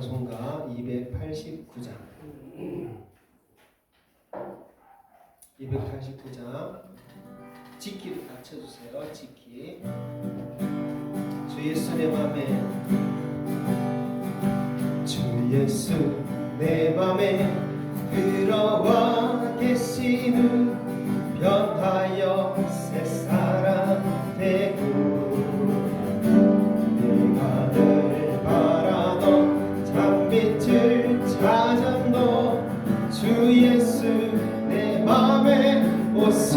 찬송가 289장 289장 짓기로 다 쳐주세요. 짓기. 주 예수 내 맘에, 주 예수 내 맘에 들어와 계시는 변하여 새 사람 되고 내가 늘 바라던 장빛을 찾았노. 주 예수 내 맘에 오시.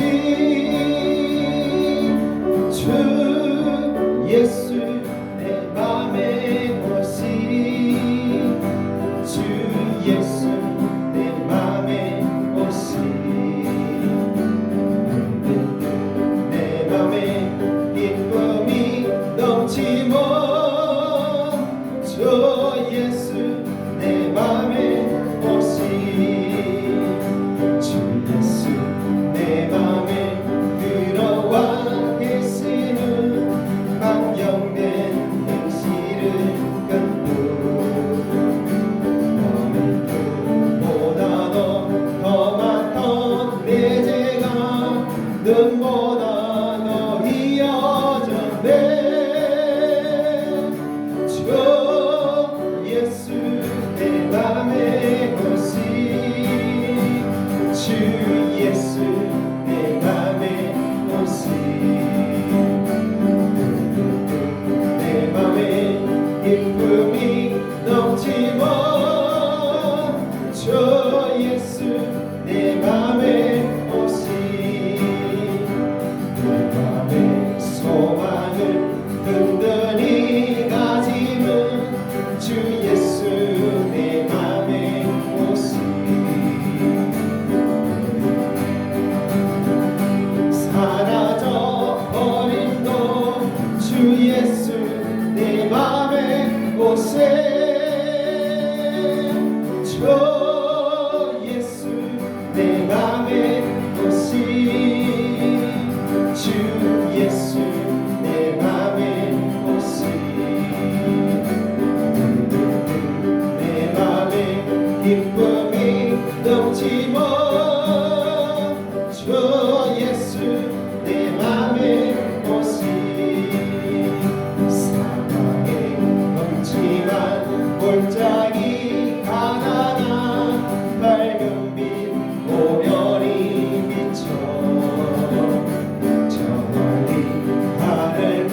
주 예수 내 맘에 오시. 주 예수 내 맘에 오시. 내 맘에 기쁨이 넘치고 주 예수 내 맘에 오시. 주 예수 내 맘에 들어와 계시는 감격된 행실을 끊고 너의 뜻보다도 더 많던 내 죄가 눈보다 더 이어졌네. 주 예수 내 맘에 오시. 주 예수 내 맘에 오시. 내 맘에 기쁨이 넘치고 주 예수 내 맘에 오시. 내 맘에 소망을 든든히 가지는 주 예수 내 맘에 오시. 사라져 버린도 주 예수 내 맘에 오시. 주 예수 내 맘에 오시. 주 예수 내 맘에 오시. 내 맘에 기쁨이 넘치고 주 예수 내 맘에 오시. 사랑의 넘치만 골짜기 가난한 밝은 빛 오별이 비쳐 저 멀리 하늘끝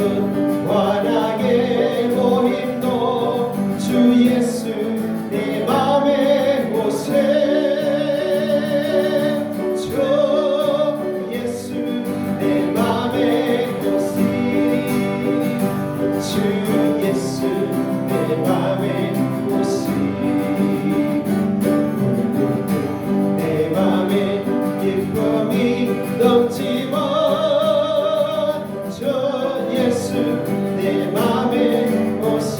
환하게 보임도 주 예수 내 맘에 오시. 주 예수 내 맘에 오시. 주 예수 내 맘에 오시. 내 맘에 기쁨이 넘치고 주 예수 내 맘에 오시.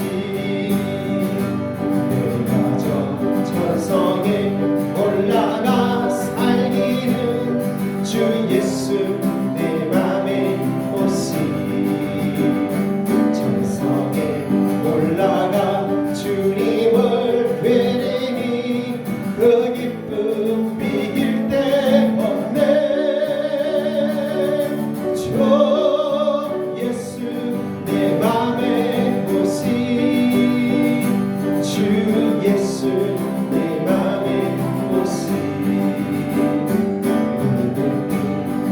내가 저 천성에 올라가 살기는 주 예수 내 맘에 오시. 천성에 올라가 주님을 뵈니 그 기쁨 비길 데 없네. 주 예수 내 맘에 오시. 주 예수 내 맘에 오시.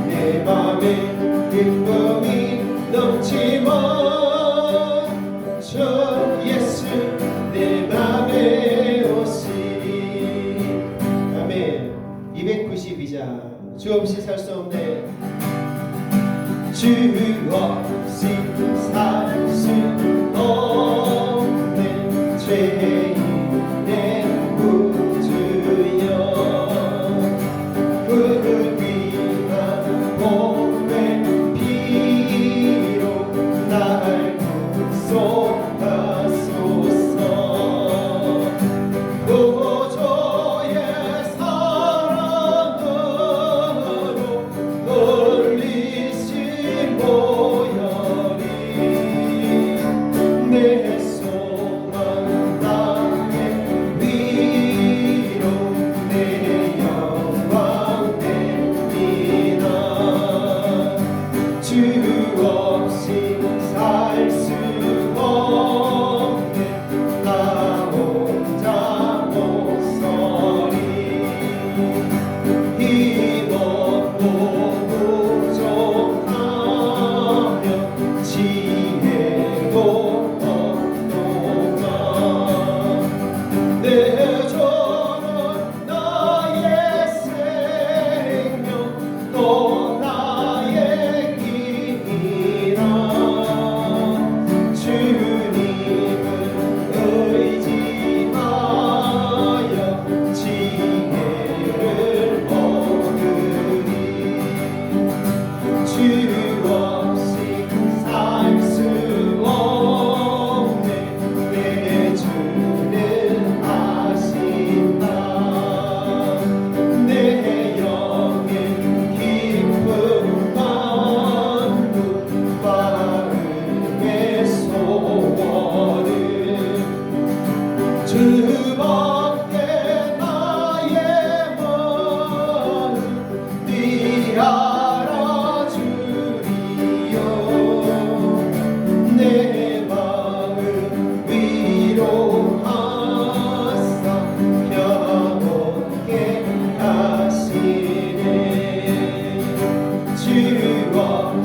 내 맘에 기쁨이 넘치고 주 예수 내 맘에 오시. 아멘. 292장 주 없이 살 수 없네. 주 없이 살 수 없네. 죄인 내 구주여 그 귀한 몸의 피로 날 구속하소서. 구주의 사랑으로 돌리신 보혈이 내 소망 다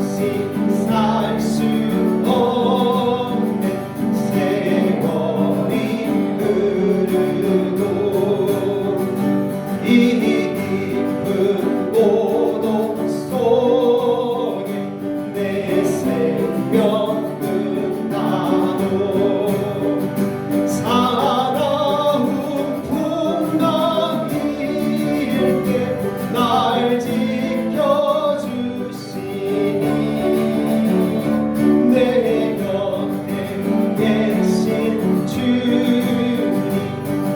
살 수 없는 세월이 흐르고 이 깊은 고독 속에 내 생명 끝나도 사나운 풍랑일 때 날 지켜주시니 내 곁에 계신 주님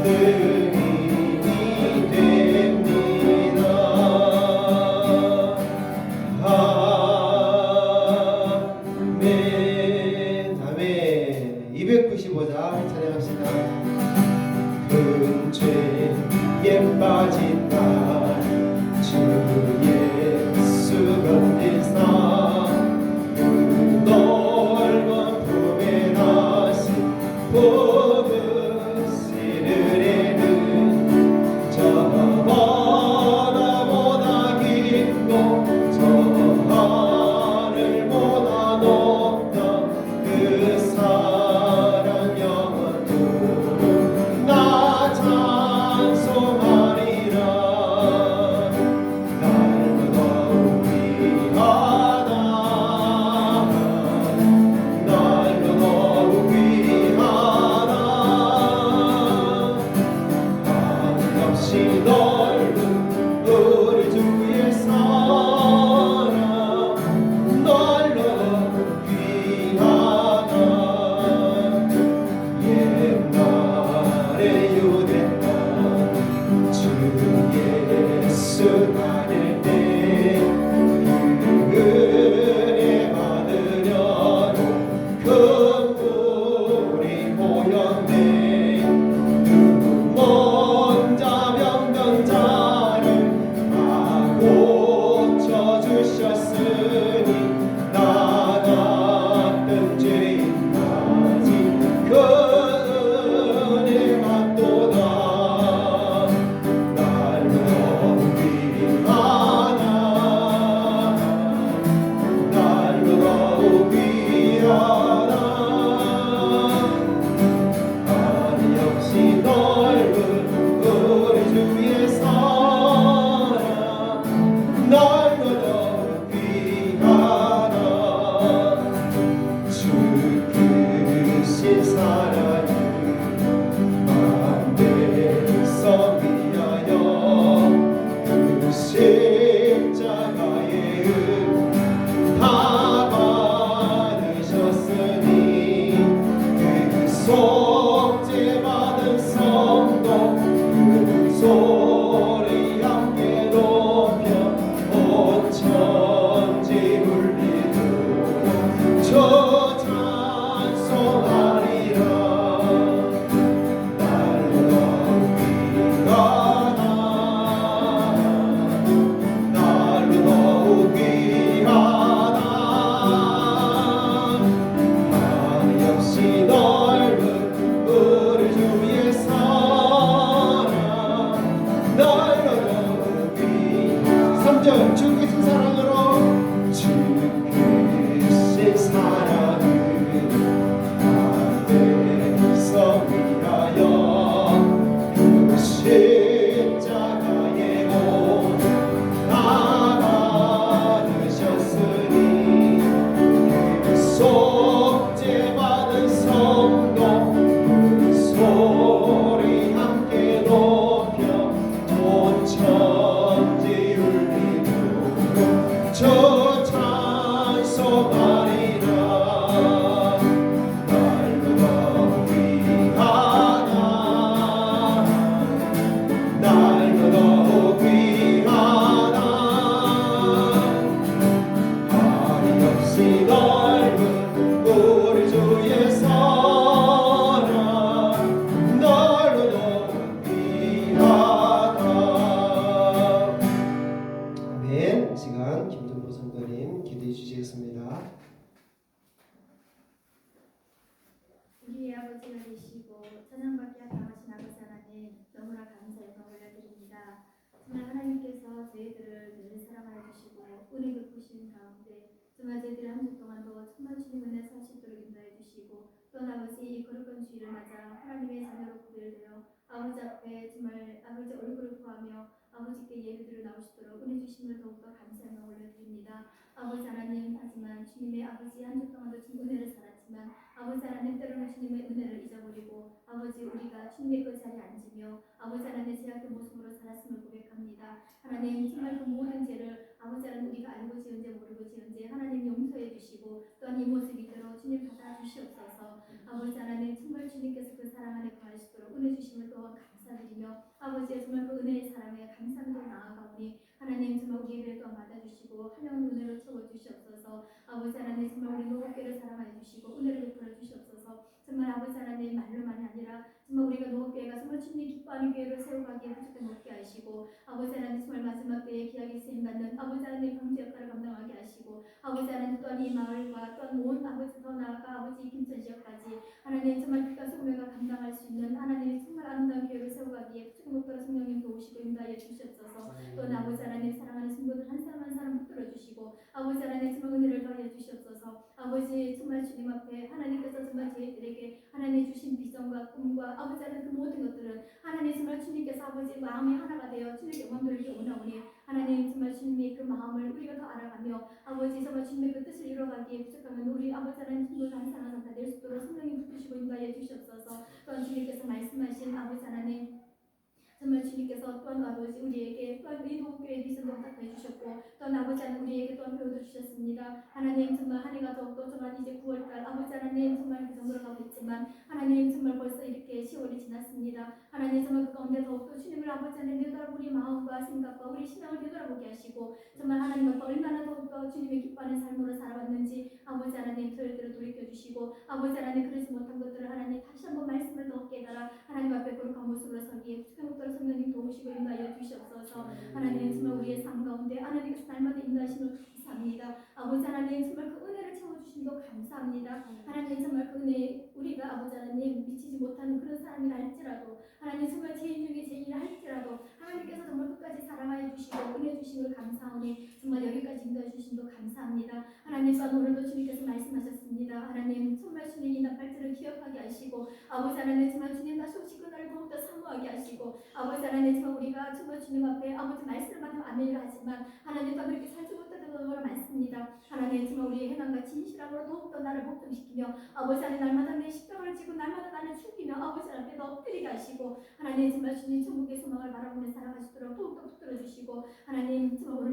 늘 힘이 됩니다. 아멘. 아멘. 295장 찬양합시다. 큰 죄에 빠진 날 주 예수 건네사 넓은 품에 나신 복음 시르레는 저보다 깊고 저 하늘보다 높던 그 사랑 영원토록 나 찬송하리라. 날마다 위하다 날마다 위하다 한없이 넓은 우리 주의 사랑 날마다 위하다. 옛날에 유대 땅 주 예수 다닐 때 은혜 받으려고 큰 물이 모였네. 먼저 병든 자를 다 고쳐주셨으니 나 같은 죄인까지 그 은혜가 또다. 날마다 위하다 날마다 위하다 하늘 역시 넓은 우리 주의 사랑 날마다 위하다. 주 크신 사랑이 만대서 위하여 그 십자가의 은 다 받으셨으니 그 속죄 받은 성도 그 소리 함께 높여 온 천지 울리도록 저 찬송하리라. 날마다 위하다 날마다 위하다 하늘 역시 넓은 우리 주의 사랑 날마다 위하다. 3절 주 크신 사랑으로 주 크신 사랑을 하늘에서 위하여 그 십자가의 옷 다 받으셨으니 그 속죄 받은 성도 그 소리 함께 높여 온 천지 울리도록 저 찬송하리라. 날마다 위하다 날마다 위하다 하늘 역시 넓은 우리 주의 사랑 날마다 위하다. 아멘. 이 시간 김종보 선교님 기도해 주시겠습니다. 우리의 아버지가 되시고 천상밖에 당하신 아버지 하나님 너무나 감사의 영광을 올려드립니다. 정말 하나님께서 저희들을 늘 사랑하여 주시고 은혜 베푸신 가운데 정말 저희들이 한 주 동안도 정말 주님 은혜 살 수 있도록 인도해 주시고 또한 아버지 이 거룩한 주일을 맞아 하나님의 자녀로 구별되어 아버지 앞에 정말 아버지 얼굴을 구하며 아버지께 예배드려 나올 수 있도록 은혜 주심을 더욱더 감사의 마음을 올려드립니다. 아버지 하나님 하지만 주님의 아버지 한 주 동안도 주님 은혜를 살았지만 아버지 하나님 때로는 주님의 은혜를 잊어버리고 아버지 우리가 주님의 그 자리에 앉으며 아버지 하나님 제약된 모습으로 살았음을 고백합니다. 하나님 정말 그 모든 죄를 아버지 하나님 우리가 알고 지은지 모르고 지은지 하나님 용서해 주시고 또한 이 모습 이대로 주님 받아 주시옵소서. 아버지 하나님 정말 주님께서 그 사랑 안에 거할 수 있도록 은혜 주심을 또한 감사드리며 아버지의 정말 그 은혜의 사랑에 감사함으로 나아가오니 하나님 정말 우리 예배를 또한 받아주시고 한영 은혜로 채워주시옵소서. 아버지 하나님 정말 우리 노업교를 사랑하여 주시고 은혜를 베풀어 주시옵소서. 정말 아버지 하나님 말로만이 아니라 정말 우리가 노업교회가 정말 주님이 기뻐하는 교회로 세워가기에 부족해 먹게 하시고 아버지 하나님 정말 마지막 때에 귀하게 쓰임받는 아버지 하나님 방주 역할을 감당하게 하시고 아버지 하나님 또한 이 마을과 또한 온 아버지 더 나아가 아버지 김천 지역까지 하나님 정말 빛과 소금가 감당할 수 있는 하나님의 정말 아름다운 교회를 세워가기에 부족한 성령님 도우시고 인도하여 주시옵소서. 또한 아버지 하나님 사랑하는 성도들 한 사람 한 사람 붙들어 주시고 아버지 하나님 정말 은혜를 더하여 주시옵소서. 아버지 정말 주님 앞에 하나님께서 정말 저희들에게 하나님 주신 비전과 꿈과 아버지 하나님 그 모든 것들은 하나님 정말 주님께서 아버지 마음이 하나가 되어 주님께 영광 돌리기 원하오니 하나님 정말 주님의 그 마음을 우리가 더 알아가며 아버지 정말 주님의 그 뜻을 이루어가기에 부족하면 우리 아버지 하나님 성도들 한 사람 한 사람 다 될 수 있도록 성령님 붙드시고 인도하여 주시옵소서. 또한 주님께서 말씀하신 아버지 하나님 정말 주님께서 또한 아버지 우리에게 또한 이 도교의 비전도 허락해 주셨고 또한 아버지 하나님 우리에게 또한 배워도 주셨습니다. 하나님 정말 한 해가 더욱더 정말 이제 9월달 아버지 하나님 정말 그 정도로 가고 있지만 하나님 정말 벌써 이렇게 10월이 지났습니다. 하나님 정말 그 가운데 더욱더 주님을 아버지 하나님 되돌아보고 우리 마음과 생각과 우리 신앙을 되돌아보게 하시고 정말 하나님 앞에 얼마나 더욱더 주님의 기뻐하는 삶으로 살아왔는지 아버지 하나님 저희들을 돌이켜주시고 아버지 하나님 그러지 못한 것들을 하나님 다시 한번 말씀을 더 깨달아 하나님 앞에 거룩한 모습으로 서기에 부족한 성령님 도우시고 인도하여 주시옵소서. 하나님 정말 우리의 삶 가운데 하나님께서 날마다 인도하시는 감사합니다. 아버지 하나님 정말 그 은혜를 채워주심도 감사합니다. 하나님 정말 그 은혜 우리가 아버지 하나님 미치지 못하는 그런 사람이라 할지라도 하나님 정말 죄인 중에 죄인이라 할지라도 하나님께서 정말 끝까지 사랑하여 주시고 은혜 주심을 감사하오니 정말 여기까지 인도해 주심도 감사합니다. 하나님 또한 오늘도 주님께서 말씀하셨습니다. 하나님 정말 주님이 나팔절을 기억하게 하시고 아버지 하나님 정말 주님 다시 오시 그날을 더욱더 사모하게 하시고 아버지 하나님 정말 우리가 정말 주님 앞에 아버지 말씀을 받으면 아멘이라 하지만 하나님 또 그렇게 살지 못하는 경우가 많습니다. 하나님 정말 우리의 행함과 진실함으로 더욱더 나를 복종시키며 아버지 하나님 날마다 내 십자가를 지고 날마다 나를 죽이며 아버지 앞에 더 엎드리게 하시고 하나님 정말 주님 천국의 소망을 바라보며 살아가시도록 더욱더 붙들어 주시고 하나님 정말 오늘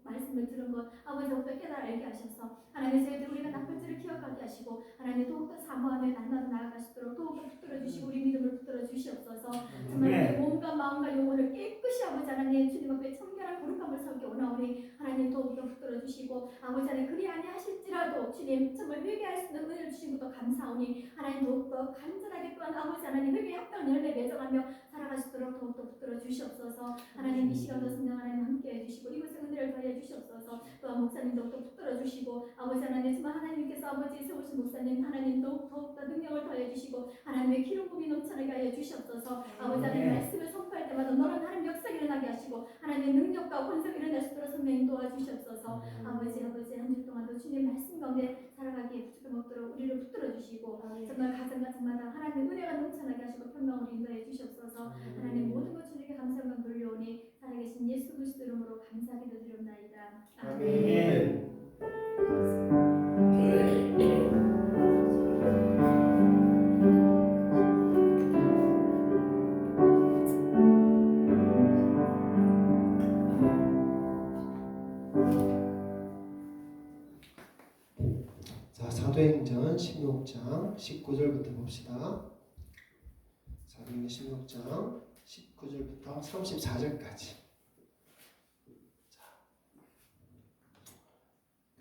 말씀을 들은 것 아버지 더욱더 깨달아 알게 하셔서 하나님 저희들 우리가 나쁠지를 기억하게 하시고 하나님 더욱더 사모하며 날마다 나아갈 수 있도록 더욱더 붙들어 주시고 우리 믿음을 붙들어 주시옵소서. 정말 우리의 몸과 마음과 영혼을 깨끗이 아버지 하나님 주님 앞에 청결한 거룩함을 살게 원하오니 하나님 더욱더 붙들어 주시고 아버지 하나님 그리 아니하실지라도 주님 정말 회개할 수 있는 은혜를 주신 것도 감사오니 하나님 더욱더 간절하게 또한 아버지 하나님 회개의 합당한 열매 맺어가며 살아가시도록 더욱더 붙들어 주시옵소서. 하나님 이 시간도 성령 하나님 함께해 주시고 이곳에 은혜를 더해 주시옵소서. 또한 목사님 더욱더 붙들어 주시고 아버지 하나님 정말 하나님께서 아버지 세우신 목사님 하나님 더욱더 능력을 더해 주시고 하나님의 기름 부음이 넘쳐나게 하여 주시옵소서. 아버지 하나님 말씀을 선포할 때마다 너는 하나님 역사가 일어나게 하시고 하나님의 능력과 권세가 일어날 수 있도록 성령 도와주시옵소서. 아버지 한 주 동안도 주님 말씀 가운데 살아가기에 부족함 없도록 우리를 붙들어 주시고 정말 가정마다 하나님의 은혜가 넘쳐나게 하시고 평강으로 인도해 주시옵소서. 하나님 모든 것 주님께 감사만 돌려오니 살아계신 예수 그리스도 이름으로 감사하게 드리옵나이다. 아멘. 자, 사도행전 16장 19절부터 봅시다. 사도행전 16장 19절부터 34절까지.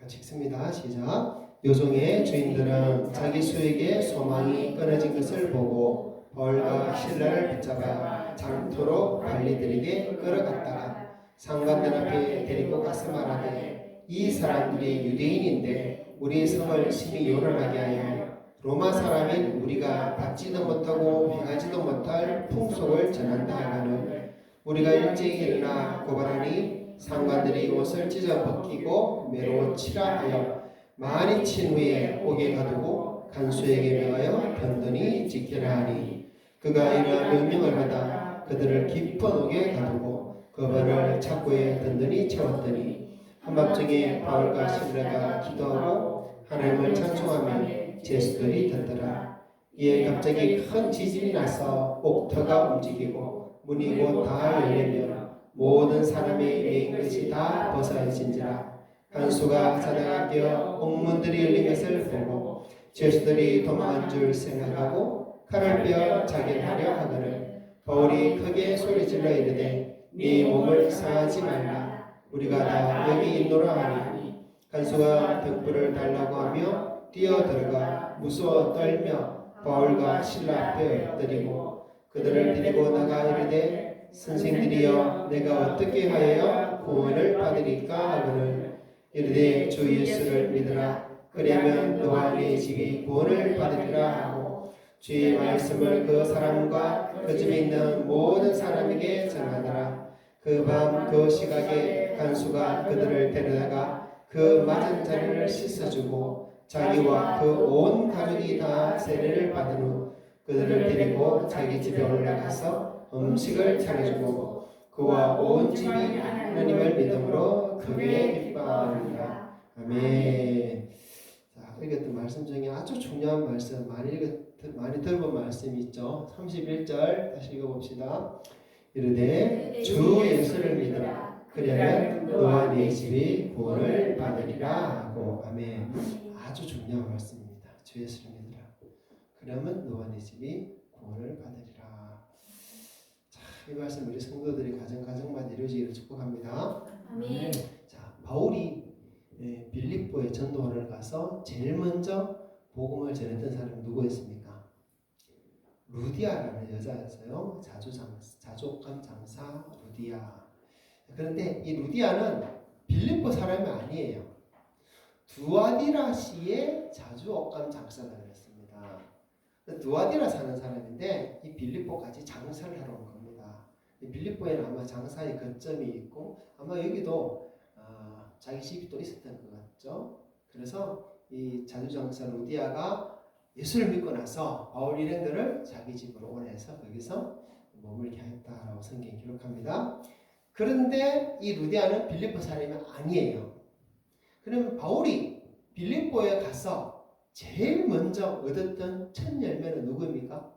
같이 읽습니다. 시작. 요종의 주인들은 자기 수에게 소망이 끊어진 것을 보고 바울과 실라를 붙잡아 장토로 관리들에게 끌어갔다가 상관들 앞에 데리고 가서 말하되 이 사람들이 유대인인데 우리 성을 심히 요란하게 하여 로마 사람인 우리가 받지도 못하고 행하지도 못할 풍속을 전한다 하거늘 우리가 일제히 일어나 고발하니 상관들이 옷을 찢어 벗기고 매로 치라 하여 많이 친 후에 옥에 가두고 간수에게 명하여 든든히 지키라 하니 그가 이러한 명령을 받아 그들을 깊은 옥에 가두고 그 벌을 창고에 든든히 채웠더니 한밤중에 바울과 실라가 기도하고 하나님을 찬송하며 제수들이 듣더라. 이에 갑자기 큰 지진이 나서 옥터가 움직이고 문이 곧 다 열리며 모든 사람의 매인 것이 다 벗어진지라. 간수가 자다가 깨어 옥문들이 열린 것을 보고 죄수들이 도망한 줄 생각하고 칼을 빼어 자결하려 하거늘 바울이 크게 소리질러 이르되 네 몸을 상하지 말라. 우리가 다 여기 있노라 하니 간수가 등불을 달라고 하며 뛰어들어가 무서워 떨며 바울과 실라 앞에 엎드리고 그들을 데리고 나가 이르되 선생들이여 내가 어떻게 하여 구원을 받으리까 하거늘 이르되 주 예수를 믿으라. 그러면 너와 네 집이 구원을 받으리라 하고 주의 말씀을 그 사람과 그 집에 있는 모든 사람에게 전하더라. 그 밤 그 시각에 간수가 그들을 데려다가 그 맞은 자리를 씻어주고 자기와 그 온 가족이 다 세례를 받은 후 그들을 데리고 자기 집에 올라가서 음식을 차려주고 그와 온 집이 하나님을 믿음으로 크게 기뻐하니라. 아멘. 자, 읽었던 말씀 중에 아주 중요한 말씀 많이 들어본 말씀이 있죠. 31절 다시 읽어봅시다. 이르되 주 예수를 믿으라. 그러면 너와 네 집이 구원을 받으리라 하고. 아멘. 아주 중요한 말씀입니다. 주 예수를 믿으라. 그러면 너와 네 집이 구원을 받으리라. 자, 이 말씀 우리 성도들이 가정마다 이루어지기를 축복합니다. 아멘. 자, 바울이 빌립보에 전도를 가서 제일 먼저 복음을 전했던 사람이 누구였습니까? 루디아라는 여자였어요. 자족감 장사 루디아. 그런데 이 루디아는 빌립보 사람이 아니에요. 두아디라시의 자주옥감 장사가 되었습니다. 두아디라 사는 사람인데 이 빌립보까지 장사를 하러 온 겁니다. 이 빌립보에는 아마 장사의 거점이 있고 아마 여기도 자기 집이 또 있었던 것 같죠. 그래서 이 자주장사 루디아가 예수를 믿고 나서 바울 일행들을 자기 집으로 오내서 거기서 머물게 했다라고 성경이 기록합니다. 그런데 이 루디아는 빌립보 사람이 아니에요. 그럼 바울이 빌립보에 가서 제일 먼저 얻었던 첫 열매는 누구입니까?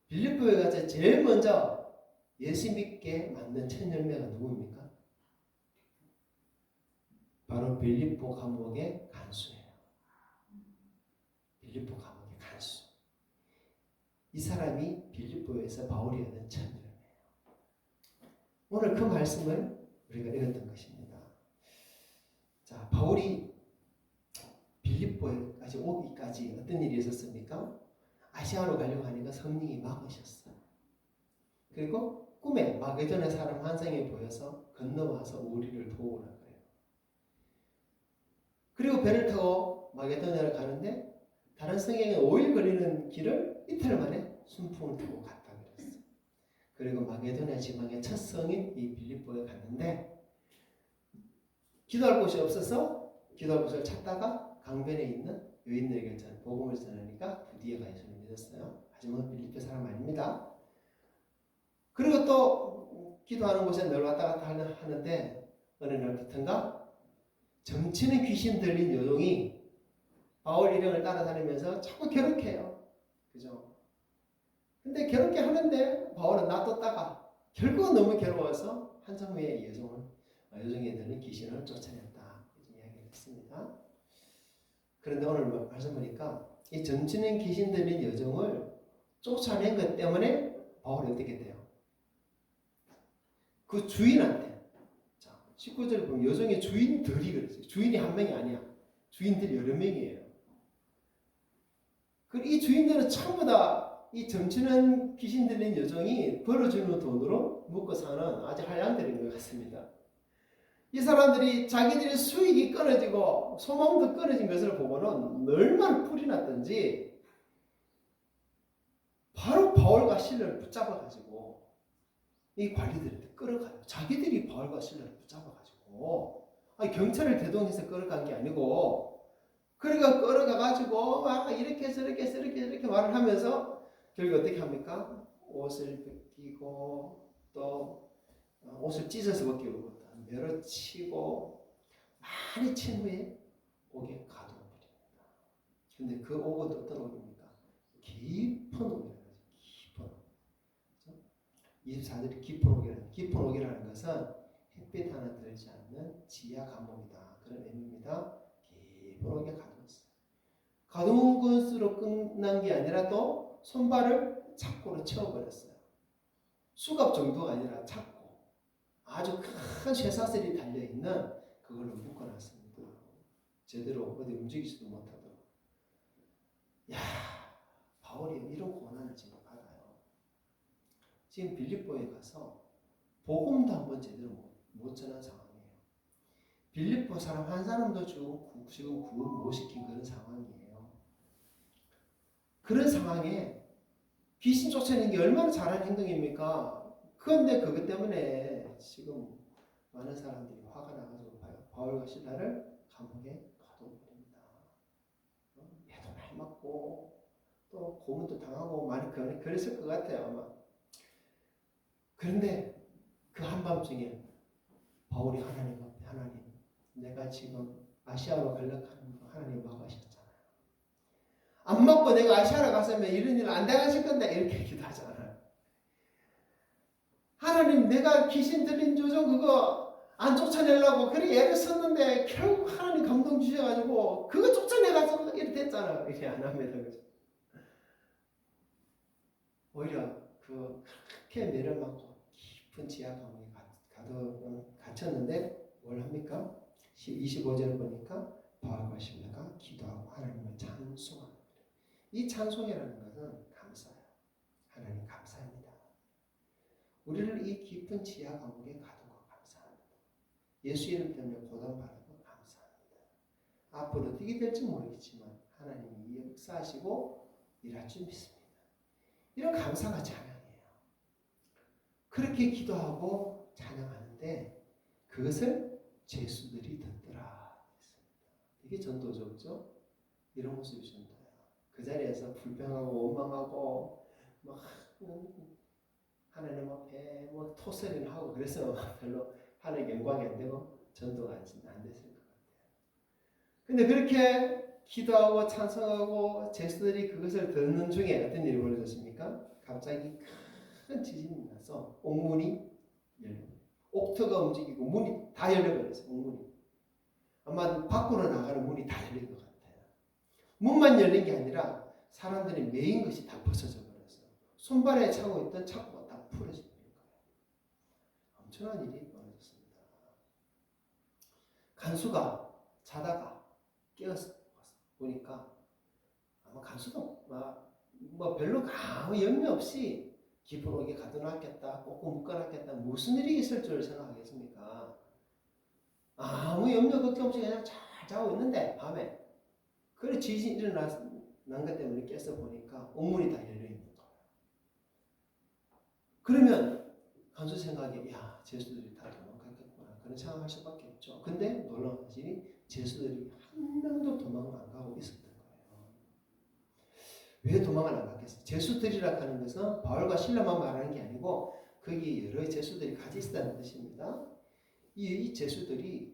빌립보에 가서 제일 먼저 예수 믿게 만든 첫 열매가 누구입니까? 바로 빌립보 감옥의 간수예요. 빌립보 감옥의 간수. 이 사람이 빌립보에서 바울이 얻은 첫 열매예요. 오늘 그 말씀을 우리가 읽었던 것입니다. 자, 바울이 빌립보에까지 오기까지 어떤 일이 있었습니까? 아시아로 가려고 하니까 성령이 막으셨어요. 그리고 꿈에 마게도냐 사람 한 상이 보여서 건너와서 우리를 도우라 그래요. 그리고 배를 타고 마게도냐를 가는데 다른 성경에 5일 걸리는 길을 이틀 만에 순풍을 타고 갔다 그랬어요. 그리고 마게도냐 지방의 첫 성인 이 빌립보에 갔는데 기도할 곳이 없어서 기도할 곳을 찾다가 강변에 있는 여인들에게 복음을 전하니까 드디어 예수를 믿었어요. 하지만 빌립보 사람 아닙니다. 그리고 또 기도하는 곳에 늘 왔다 갔다 하는데 어느 날부터인가 점치는 귀신 들린 여종이 바울 일행을 따라다니면서 자꾸 괴롭혀요. 그죠? 근데 괴롭게 하는데 바울은 놔뒀다가 결국은 너무 괴로워서 한참 후에 여종에 들린 귀신을 쫓아냈다. 이런 이야기를 했습니다. 그런데 오늘 말씀 보니까 이 점치는 귀신 들린 여종을 쫓아낸 것 때문에 바울이 어떻게 돼요? 그 주인한테, 자, 19절에 보면 여종의 주인들이 그랬어요. 주인이 한 명이 아니야. 주인들이 여러 명이에요. 그리고 이 주인들은 전부 다 이 점치는 귀신 들린 여종이 벌어주는 돈으로 먹고 사는 아주 한량들인 것 같습니다. 이 사람들이 자기들의 수익이 끊어지고 소망도 끊어진 것을 보고는 얼마나 불이 났던지 바로 바울과 실라를 붙잡아가지고 이 관리들한테 끌어가요. 자기들이 바울과 실라를 붙잡아가지고 경찰을 대동해서 끌어간 게 아니고 그러니까 끌어가가지고 막 이렇게 저렇게 저렇게 말을 하면서 결국 어떻게 합니까? 옷을 벗기고 또 옷을 찢어서 벗기고 메어치고 많이 친 후에 옥에 가둬버립니다. 근데 그 옥은 어떤 옥입니까? 깊은 옥이라는 거죠. 깊은 옥. 24절이 깊은 옥이라는 것은 햇빛 하나 들지 않는 지하 감옥이다. 그런 의미입니다. 깊은 옥에 가두었어요. 가둔 것으로 끝난 게 아니라 또 손발을 착고로 채워버렸어요. 수갑 정도가 아니라 착고. 아주 큰 쇠사슬이 달려있는 그걸로 묶어놨습니다. 제대로 어디 움직이지도 못하도록. 야, 바울이 이런 고난을 지금 받아요. 지금 빌립보에 가서 복음도 한번 제대로 못 전한 상황이에요. 빌립보 사람 한 사람도 지금 구원 못 시킨 그런 상황이에요. 그런 상황에 귀신 쫓아내는 게 얼마나 잘한 행동입니까? 그런데 그것 때문에 지금 많은 사람들이 화가 나가지고 바울과 실라를 감옥에 가둬버립니다. 배도 많이 맞고 또 고문도 당하고 많이 그랬을 것 같아요 아마. 그런데 그 한밤중에 바울이 하나님 앞에 하나님 내가 지금 아시아로 가려고 하는 거 하나님 막으셨잖아요. 안 맞고 내가 아시아로 갔으면 이런 일 안 당하실 건데 이렇게 기도하잖아요. 하나님 내가 귀신 들린 조정 그거 안 쫓아내려고 그래 애를 썼는데 결국 하나님 감동 주셔가지고 그거 쫓아내가지고 이렇게 됐잖아요. 이렇게 안 합니다. 그죠? 오히려 그렇게 매를 맞고 깊은 지하 감옥에 갇혔는데 뭘 합니까? 25절을 보니까 바울과 실라가 기도하고 하나님을 찬송합니다. 이 찬송이라는 것은 감사예요. 하나님 감사합니다. 우리를 이 깊은 지하 감옥에 가두고 감사합니다. 예수 이름 때문에 고난받고 감사합니다. 앞으로 어떻게 될지 모르겠지만 하나님이 역사하시고 일할 줄 믿습니다. 이런 감사가 찬양이에요. 그렇게 기도하고 찬양하는데 그것을 죄수들이 듣더라. 이게 전도죠, 그죠? 이런 모습이 전도예요. 그 자리에서 불평하고 원망하고 막 하나님 앞에 뭐 토설을 하고 그래서 별로 하나님 영광이 안 되고 전도가 안 됐을 것 같아요. 근데 그렇게 기도하고 찬송하고 제수들이 그것을 듣는 중에 어떤 일이 벌어졌습니까? 갑자기 큰 지진이 나서 옥문이 열립니다. 옥터가 움직이고 문이 다 열려버렸어요. 옥문이. 아마 밖으로 나가는 문이 다 열린 것 같아요. 문만 열린 게 아니라 사람들이 메인 것이 다 벗어져 버렸어요. 손발에 차고 있던 착고가 다 풀어진 거예요. 엄청난 일이 벌어졌습니다. 간수가 자다가 깨어서 보니까 아마 간수도 뭐 별로 아무 염려 없이 깊은 옥에 가둬놨겠다, 꼭 묶어놨겠다, 무슨 일이 있을 줄 생각하겠습니까? 아무 염려 걱정 없이 그냥 잘 자고 있는데 밤에 그래 지진이 일어난 것 때문에 깨서 보니까 옥문이 다 열려 있는 거예요. 그러면 간수 생각에 야 제수들이 다 도망갔겠구나 그런 생각할 수밖에 없죠. 근데 놀라운 사실이 제수들이 한 명도 도망을 안 가고 있었던 거예요. 왜 도망을 안 갔겠어요? 제수들이라 하는 것은 바울과 실라만 말하는 게 아니고 거기 여러 제수들이 같이 있었다는 뜻입니다. 이 제수들이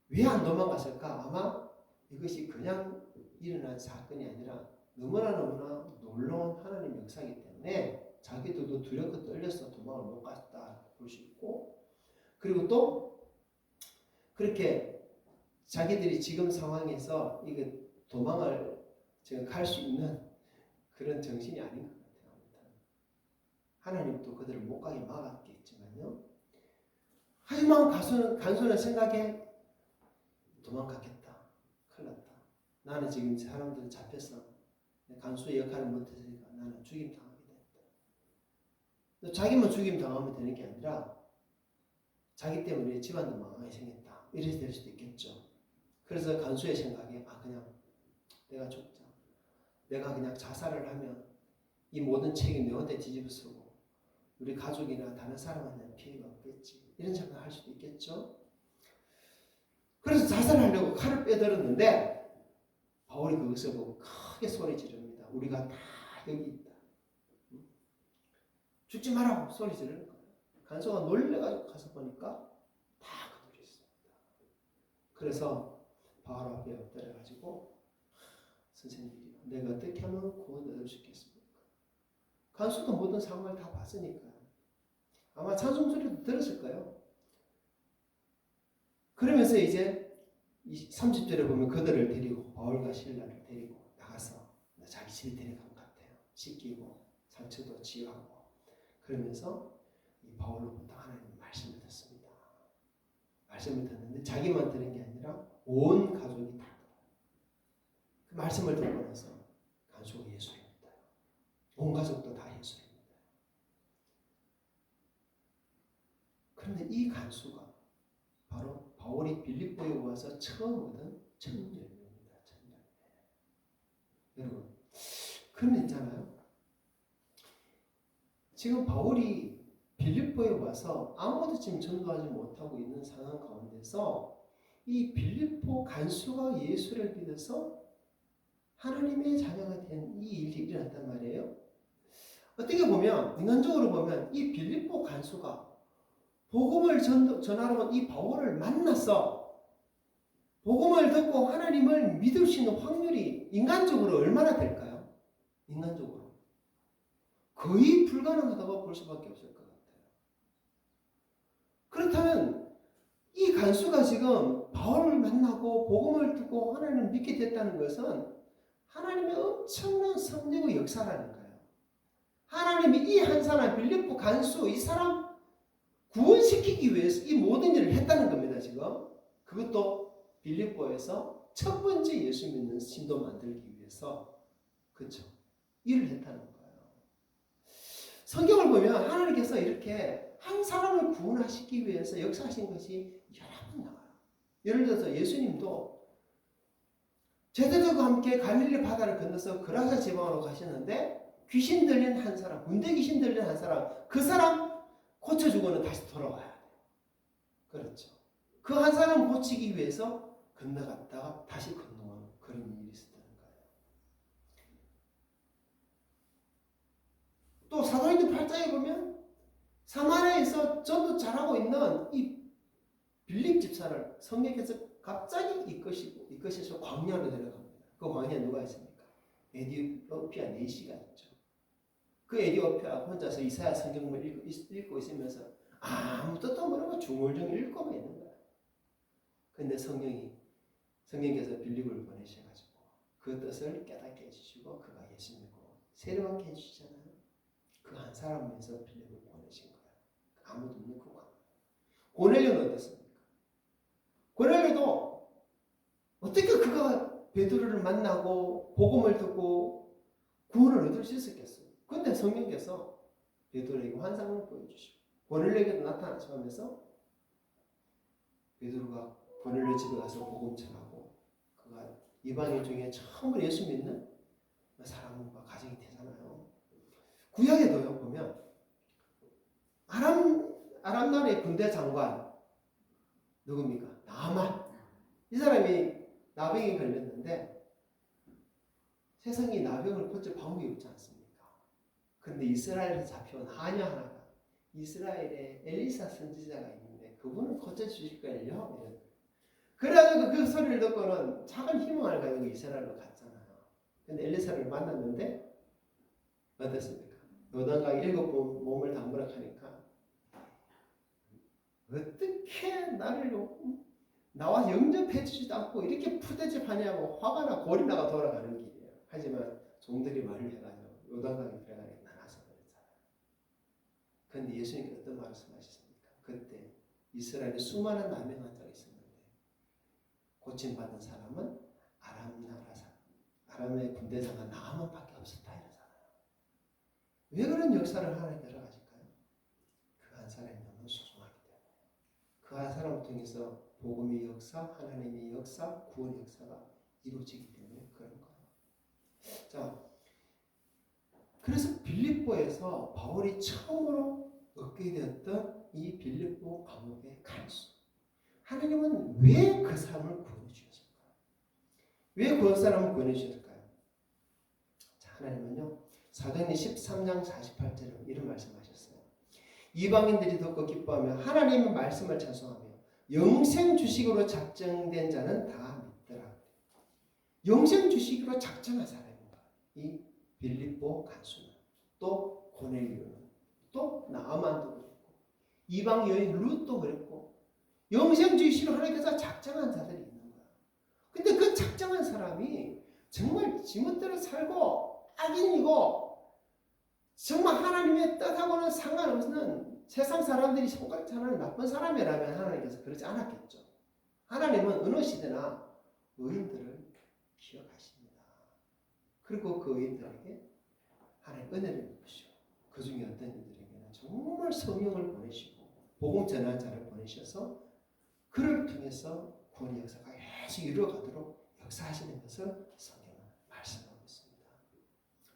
왜 안 도망갔을까? 아마 이것이 그냥 일어난 사건이 아니라 너무나 놀라운 하나님의 역사이기 때문에 자기들도 두렵고 떨려서 도망을 못 갔다 볼 수 있고, 그리고 또 그렇게 자기들이 지금 상황에서 이거 도망을 지금 갈 수 있는 그런 정신이 아닌 것 같아요. 하나님도 그들을 못 가게 막았겠지만요. 하지만 간수는 생각에 도망갔겠다. 큰일 났다. 나는 지금 사람들 잡혀서 간수의 역할을 못했으니까 나는 죽임 당하게 됐다. 자기만 죽임 당하면 되는 게 아니라 자기 때문에 집안도 망하게 생겼다. 이래서 될 수도 있겠죠. 그래서 간수의 생각에 그냥 내가 죽자. 내가 그냥 자살을 하면 이 모든 책임 너한테 뒤집어 쓰고 우리 가족이나 다른 사람한테는 피해가 없겠지. 이런 생각을 할 수도 있겠죠. 그래서 자살하려고 칼을 빼들었는데 바울이 그것을 보고 크게 소리 지릅니다. 우리가 다 여기 있다. 죽지 말라고 소리 지르는 거예요. 간수가 놀래가지고 가서 보니까 다 그들이 있습니다. 그래서 바울 앞에 엎드려가지고 선생님이 내가 어떻게 하면 구원 얻을 수 있겠습니까? 간수도 모든 상황을 다 봤으니까 아마 찬송 소리도 들었을 거예요. 그러면서 이제 30절에 보면 그들을 데리고 바울과 실라를 데리고 나가서 자기 집에 데려간 것 같아요. 씻기고 상처도 치유하고 그러면서 이 바울로부터 하나님의 말씀을 듣습니다. 말씀을 듣는데 자기만 들은 게 아니라 온 가족이 다 들어요. 그 말씀을 듣고 나서 간수가 예수를 믿어요. 온 가족도 다 예수를 믿어요. 그런데 이 간수가 바로 바울이 빌립보에 와서 처음 얻은 첫 열매입니다. 첫 열매. 여러분, 그런 있잖아요. 지금 바울이 빌립보에 와서 아무도 지금 전도하지 못하고 있는 상황 가운데서 이 빌립보 간수가 예수를 믿어서 하나님의 자녀가 된 이 일이 일어났단 말이에요. 어떻게 보면 인간적으로 보면 이 빌립보 간수가 복음을 전하러 온 이 바울을 만나서 복음을 듣고 하나님을 믿을 수 있는 확률이 인간적으로 얼마나 될까요? 인간적으로 거의 불가능하다고 볼 수밖에 없을 것 같아요. 그렇다면 이 간수가 지금 바울을 만나고 복음을 듣고 하나님을 믿게 됐다는 것은 하나님의 엄청난 성령의 역사라는 거예요. 하나님이 이 한 사람 빌립보 간수 이 사람 구원시키기 위해서 이 모든 일을 했다는 겁니다. 지금 그것도 빌립보에서 첫 번째 예수 믿는 신도 만들기 위해서 그렇죠. 일을 했다는 거예요. 성경을 보면 하나님께서 이렇게 한 사람을 구원하시기 위해서 역사하신 것이 여러 번 나와요. 예를 들어서 예수님도 제자들과 함께 갈릴리 바다를 건너서 그라사 지방으로 가시는데 귀신 들린 한 사람, 군대 귀신 들린 한 사람, 그 사람 고쳐주고는 다시 돌아와야 돼요. 그렇죠. 그 한 사람 고치기 위해서 건너갔다가 다시 건너오는 그런 일이 있었다는 거예요. 또 사도행전 8장에 보면 사마리아에서 전도 잘하고 있는 이 빌립 집사를 성령께서 갑자기 이끄셔서 광야로 데려갑니다. 그 광야에 누가 있습니까? 에디오피아 내시가 있죠. 그 에디오피아 혼자서 이사야 성경을 읽고 있으면서 아무 뜻도 모르고 중얼중얼 읽고만 있는 거야. 근데 성령께서 빌립을 보내셔가지고 그 뜻을 깨닫게 해주시고 그가 예수 믿고 새로운게 해주시잖아요. 그 한 사람에서 빌립을 보내신 거야. 아무도 없는 그 광야. 고넬료는 어땠습니까? 고넬료도 어떻게 그가 베드로를 만나고 복음을 듣고 구원을 얻을 수 있었겠어요? 근데 성령께서 베드로에게 환상을 보여주시고 고넬료에게도 나타나셔면서 베드로가 고넬료 집에 가서 복음 전하고 그가 이방인 중에 처음으로 예수 믿는 사람과 가정이 되잖아요. 구약에도요 보면 아람 나라의 군대 장관 누굽니까? 나만. 이 사람이 나병이 걸렸는데 세상에 나병을 고칠 방법이 없지 않습니까? 그런데 이스라엘에서 잡혀온 하녀 하나가 이스라엘에 엘리사 선지자가 있는데 그분을 고쳐주실걸요? 그래가지고 그 소리를 듣고는 작은 희망을 가지고 이스라엘로 갔잖아요. 근데 엘리사를 만났는데 어땠습니까? 요단강에 7번 몸을 담그라 하니까 어떻게 나를 나와 영접해 주지도 않고 이렇게 푸대접하냐고 화가 나 골이 나가 돌아가는 길이에요. 하지만 종들이 말을 해가지고 요단강에 들어가게 나가서 그랬잖아요. 그런데 예수님께서 어떤 말씀하셨습니까? 그때 이스라엘에 수많은 나병 환자가 있었는데 고침받은 사람은 아람 나라 사람, 아람의 군대장관 나아만밖에 없었다 이러잖아요. 왜 그런 역사를 하나님께 열어가실까요? 그 한 사람이 너무 소중하기 때문에 그 한 사람을 통해서 복음의 역사, 하나님의 역사, 구원 역사가 이루어지기 때문에 그런 거예요. 자, 그래서 빌립보에서 바울이 처음으로 얻게 되었던 이 빌립보 감옥의 간수. 하나님은 왜 그 사람을 구원해 주셨을까요? 왜 그 사람을 구원해 주셨을까요? 자, 하나님은요, 사도행전 13장 48절에 이런 말씀하셨어요. 이방인들이 듣고 기뻐하며 하나님의 말씀을 찬송하며 영생 주식으로 작정된 자는 다 믿더라. 영생 주식으로 작정한 사람입니다. 이 빌립보 간수는, 또 고넬료는, 또 나아만도 그랬고, 이방 여인 룻도 그랬고, 영생 주식으로 하나님께서 작정한 자들이 있는 거야. 근데 그 작정한 사람이 정말 지멋대로 살고 악인이고 정말 하나님의 뜻하고는 상관없는 세상 사람들이 손가락 하는 나쁜 사람이라면 하나님께서 그러지 않았겠죠. 하나님은 어느 시대나 의인들을 기억하십니다. 그리고 그 의인들에게 하나님 은혜를 베푸시오. 그 중에 어떤 이들에게는 정말 성령을 보내시고 복음 전환자를 보내셔서 그를 통해서 구원의 역사가 계속 이루어가도록 역사하시는 것을 성경은 말씀하고 있습니다.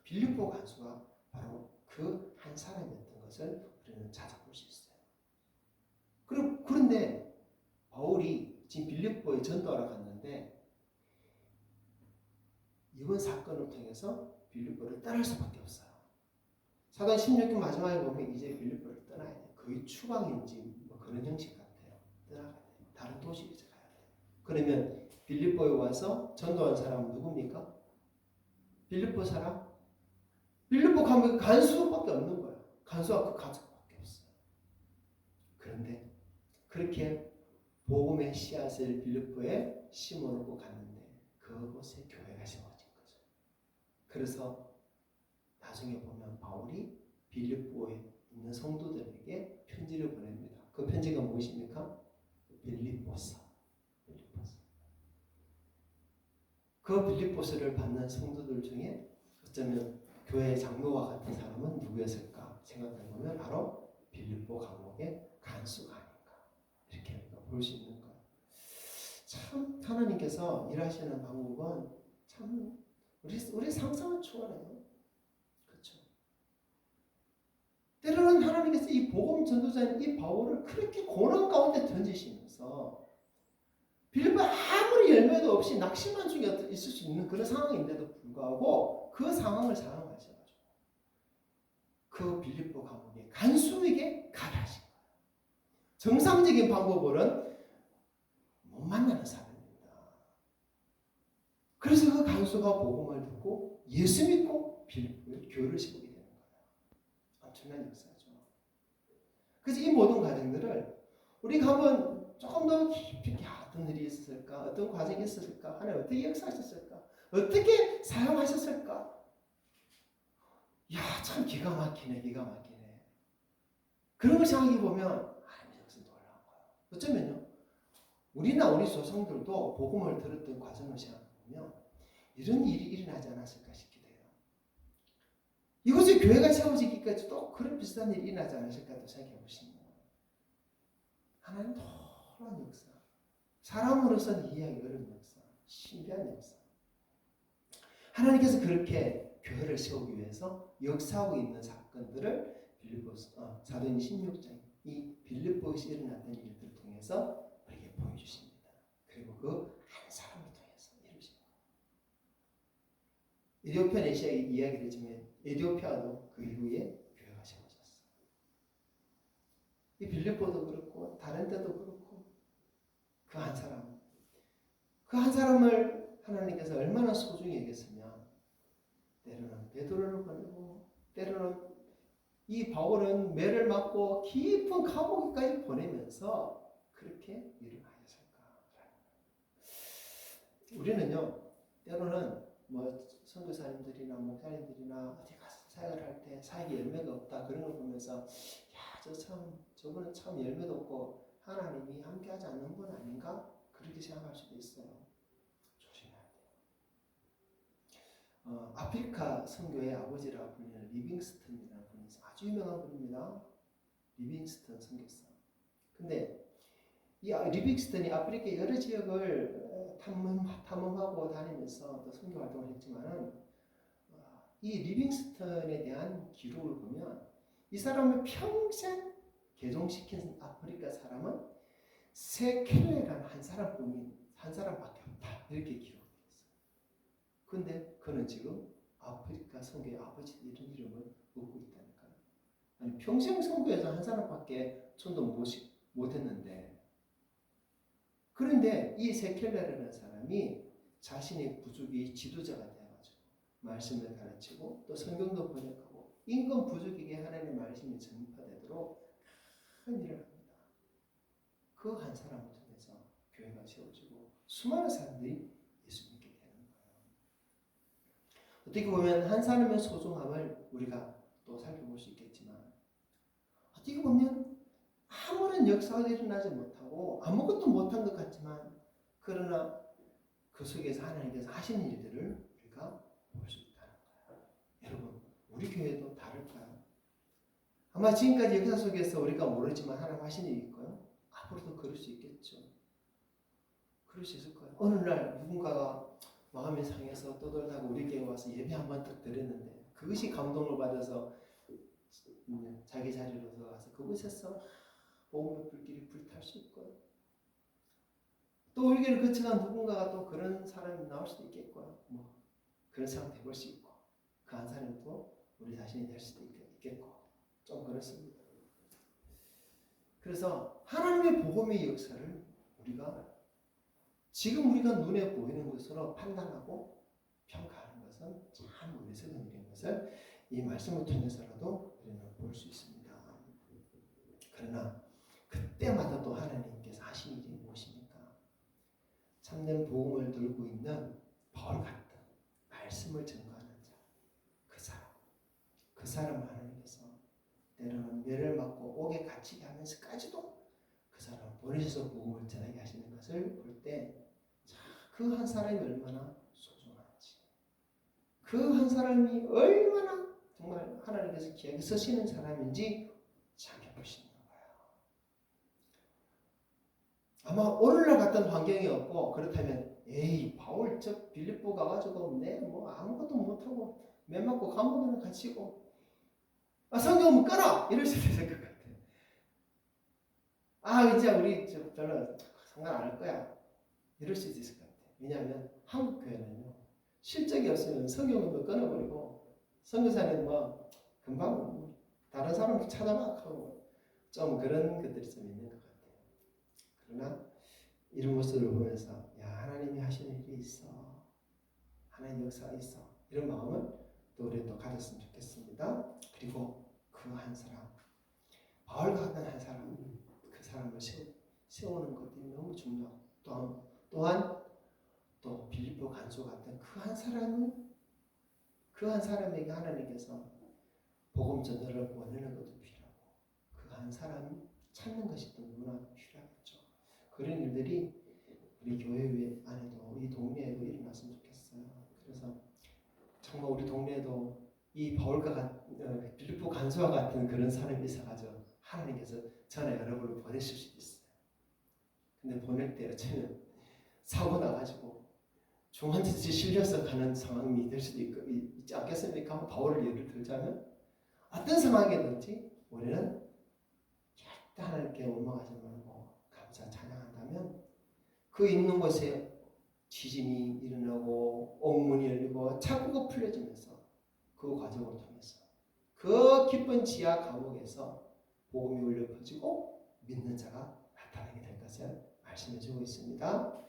빌립보 간수가 바로 그 한 사람이었던 것을 우리는 찾아볼 수 있어요. 그런데 바울이 지금 빌립보에 전도하러 갔는데 이번 사건을 통해서 빌립보를 떠날 수밖에 없어요. 사도행 16기 마지막에 보면 이제 빌립보를 떠나야 돼요. 거의 추방인지 뭐 그런 형식 같아요. 떠나가야 돼요. 다른 도시로 이제 가야 돼요. 그러면 빌립보에 와서 전도한 사람은 누굽니까? 빌립보 사람? 빌립보 가면 간수밖에 없는 거예요. 간수와 그 가족밖에 없어요. 그런데 그렇게 복음의 씨앗을 빌립보에 심어놓고 갔는데 그곳에 교회가 세워진 거죠. 그래서 나중에 보면 바울이 빌립보에 있는 성도들에게 편지를 보냅니다. 그 편지가 무엇입니까? 빌립보서. 그 빌립보서를 받는 성도들 중에 어쩌면 교회 장로와 같은 사람은 누구였을까 생각해보면 바로 빌립보 감옥의 간수가 아닌가 이렇게 우리가 볼 수 있는 거예요. 참 하나님께서 일하시는 방법은 참 우리 상상을 초월해요. 그렇죠? 때로는 하나님께서 이 복음 전도자인 이 바울을 그렇게 고난 가운데 던지시면서 빌립보에 아무리 열매도 없이 낙심한 중에 있을 수 있는 그런 상황인데도 불구하고 그 상황을 사용하셔가지고 그 빌립보 감옥의 간수에게 가게 하신 거예요. 정상적인 방법으로는 못 만나는 사람입니다. 그래서 그 간수가 복음을 듣고 예수 믿고 빌립보에 교회를 세우게 되는 거예요. 엄청난 역사죠. 그래서 이 모든 과정들을 우리가 한번 조금 더 깊이 어떤 일이 있었을까? 어떤 과정이 있었을까? 하나님 어떻게 역사하셨을까? 어떻게 사용하셨을까? 야, 참 기가 막히네. 그런 걸 생각해 보면 하나님의 역사는 놀라운 거예요. 어쩌면요, 우리나 우리 조상들도 복음을 들었던 과정을 생각해 보면 이런 일이 일어나지 않았을까 싶기도 해요. 이곳에 교회가 세워지기까지도 그런 비슷한 일이 일어나지 않았을까도 생각해 보시면 하나님 놀라운 역사. 사람으로서는 이해하기 어려운 역사, 신비한 역사. 하나님께서 그렇게 교회를 세우기 위해서 역사하고 있는 사건들을 사도행 16장 이 빌립보에서 일어났던 일들을 통해서 우리에게 보여주십니다. 그리고 그 한 사람을 통해서 이루신 거예요. 에티오피아 내시아 이야기를 지면 에티오피아도 그 이후에 교회가 세워졌어요. 이 빌립보도 그렇고 다른 데도 그렇고 그 한 사람을 하나님께서 얼마나 소중히 여겼으면 때로는 베드로를 보내고 때로는 이 바울은 매를 맞고 깊은 감옥까지 보내면서 그렇게 일을 하였을까? 우리는요 때로는 뭐 선교사님들이나 목사님들이나 어디 가서 사역을 할 때 사역에 열매가 없다 그런 걸 보면서 저분은 참 열매도 없고 하나님이 함께하지 않는 분 아닌가? 그렇게 생각할 수도 있어요. 조심해야 돼요. 아프리카 선교의 아버지라고 불리는 리빙스턴이라는 분이 있어요. 아주 유명한 분입니다. 리빙스턴 선교사. 근데 이 리빙스턴이 아프리카 여러 지역을 탐험하고 다니면서 또 선교 활동을 했지만은 이 리빙스턴에 대한 기록을 보면 이 사람을 평생 개종시킨 아프리카 사람은 세켈레라는 한 사람밖에 없다. 이렇게 기록되어 있어요. 근데 그는 지금 아프리카 선교의 아버지 이런 이름을 얻고 있다니까요. 아니, 평생 선교에서 한 사람밖에 전도 못했는데, 그런데 이 세켈레라는 사람이 자신의 부족이 지도자가 되어가지고 말씀을 가르치고 또 성경도 번역하고 인권 부족에게 하나님의 말씀이 전파되도록 큰 일을 합니다. 그 한 사람을 통해서 교회가 세워지고 수많은 사람들이 예수 믿게 되는 거예요. 어떻게 보면 한 사람의 소중함을 우리가 또 살펴볼 수 있겠지만, 어떻게 보면 아무런 역사가 일어나지 못하고 아무것도 못한 것 같지만, 그러나 그 속에서 하나님께서 하시는 일들을 우리가 볼 수 있다는 거예요. 여러분, 우리 교회도 다를까요? 아마 지금까지 역사 속에서 우리가 모르지만 하나님 하신 일이 있고요. 앞으로도 그럴 수 있겠죠. 그럴 수 있을 거예요. 어느 날 누군가가 마음이 상해서 떠돌다가 우리 교회에 와서 예배 한 번 딱 드렸는데 그것이 감동을 받아서 자기 자리로 들어가서 그곳에서 복음의 불길이 불탈 수 있고요. 또 우리 교회를 거쳐간 누군가가 또 그런 사람이 나올 수도 있겠고요. 뭐 그런 사람 돼볼 수 있고, 그 한 사람이 또 우리 자신이 될 수도 있겠고, 좀 그렇습니다. 그래서 하나님의 복음의 역사를 우리가 지금 우리가 눈에 보이는 것으로 판단하고 평가하는 것은 참 어리석은 일인 것을 이 말씀을 통해서라도 우리는 볼 수 있습니다. 그러나 그때마다 또 하나님께서 하신 일이 무엇입니까? 참된 복음을 들고 있는 바울 같은 말씀을 증거하는 자, 그 사람을 하나님께서 때로는 매를 맞고 옥에 갇히게 하면서까지도 그 사람을 보내셔서 복음을 전하게 하시는 것을 볼 때 그 한 사람이 얼마나 소중한지, 그 한 사람이 얼마나 정말 하나님께서 귀하게 쓰시는 사람인지 생각해 보시는 거예요. 아마 오늘날 같은 환경이 없고, 그렇다면 에이 바울 저 빌립보 가가지고 뭐 아무것도 못하고 맨 맞고 감옥에는 갇히고 성경 끊어! 이럴 수도 있을 것 같아요. 이제 우리 별로 상관 안 할 거야. 이럴 수도 있을 것 같아요. 왜냐하면 한국 교회는요, 실적이 없으면 성경도 끊어버리고 선교사는 뭐 금방 다른 사람 찾아막 하고 좀 그런 것들이 좀 있는 것 같아요. 그러나 이런 모습을 보면서 하나님이 하시는 일이 있어, 하나님 역사가 있어, 이런 마음을 또 우리 또 가졌으면 좋겠습니다. 그리고 그 한 사람, 바울 같은 한 사람, 그 사람을 세우는 것이 너무 중요하고, 또한 또 빌립보 간수 같은 그 한 사람에게 하나님께서 복음 전도를 보내는 것도 필요하고, 그 한 사람이 찾는 것이 또 너무나 필요하겠죠. 그런 일들이 우리 교회 안에도 이 동네에도 일어났으면 좋겠어요. 그래서 정말 우리 동네에도 이 바울과 빌립보 간수와 같은 그런 사람이 있어가지고 하나님께서 저나 여러분을 보내실 수도 있어요. 근데 보낼 때 어쩌면 사고 나가지고 중환자실에 실려서 가는 상황이 될 수도 있지 않겠습니까? 바울을 예를 들자면 어떤 상황이든지 우리는 절대 하나님께 원망하지 말고 감사 찬양한다면 그 있는 곳에 지진이 일어나고 옥문이 열리고 창고가 풀려지면서 그 과정을 통해서 그 깊은 지하 감옥에서 복음이 울려 퍼지고 믿는 자가 나타나게 될 것을 말씀해 주고 있습니다.